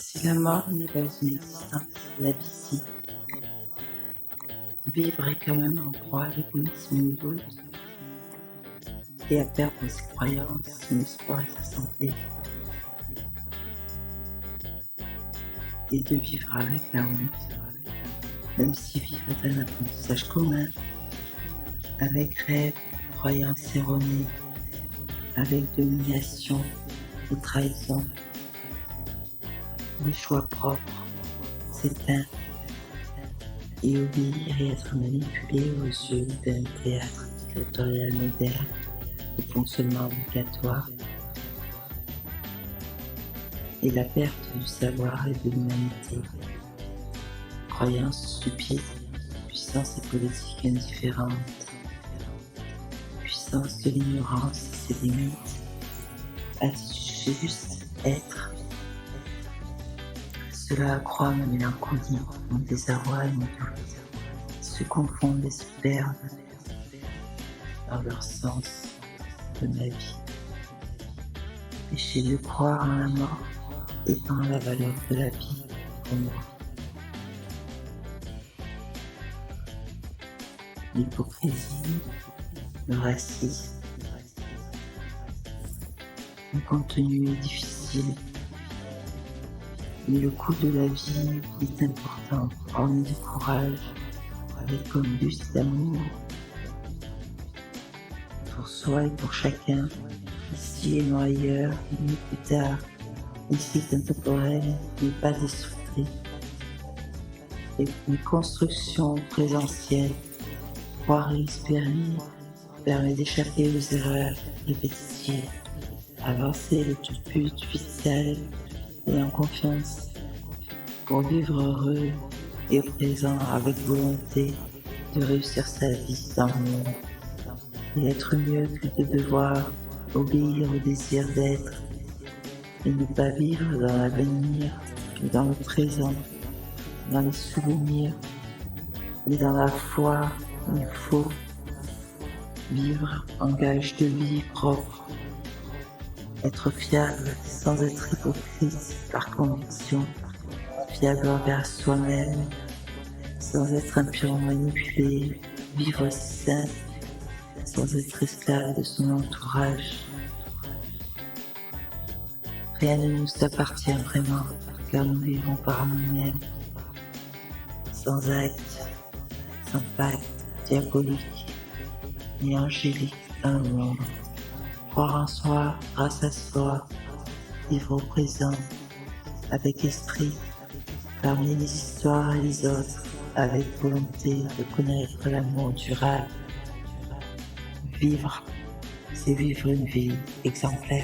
Si la mort n'est pas une existence, la vie si. Vivre est quand même en proie à l'égoïsme et au doute, et à perdre ses croyances, son espoir et sa santé, et de vivre avec la honte, même si vivre est un apprentissage commun, avec rêve, croyances erronées, avec domination et trahison, des choix propres, s'éteindre et obéir et être manipulé aux yeux d'un théâtre dictatorial moderne au fonctionnement obligatoire, et la perte du savoir et de l'humanité, croyances stupides, puissance et politique indifférente, puissance de l'ignorance et ses limites, attitude juste, être. Cela accroît ma mélancolie, mon désarroi et mon doute, se confondent et se perdent dans leur sens de ma vie. Péché de croire en la mort étant la valeur de la vie pour moi. L'hypocrisie, le racisme, le contenu est difficile, mais le coût de la vie est important, orné de courage, avec comme but d'amour pour soi et pour chacun, ici et non ailleurs, ni plus tard. Ici est intemporel, mais pas destructrice. Les constructions présentielles, croire et espérer, permet d'échapper aux erreurs répétitives, avancer le tout but vital et en confiance, pour vivre heureux et au présent avec volonté de réussir sa vie dans le monde, et être mieux que de devoir obéir au désir d'être, et ne pas vivre dans l'avenir, mais dans le présent, dans les souvenirs, mais dans la foi. Il faut vivre en gage de vie propre, être fiable sans être hypocrite par conviction, fiable envers soi-même, sans être impurement manipulé, vivre sain, sans être esclave de son entourage. Rien ne nous appartient vraiment, car nous vivons par nous-mêmes, sans acte, sans pacte diabolique et angélique dans le monde. Croire en soi, grâce à soi, vivre au présent, avec esprit, parmi les histoires et les autres, avec volonté de connaître l'amour durable. Vivre, c'est vivre une vie exemplaire.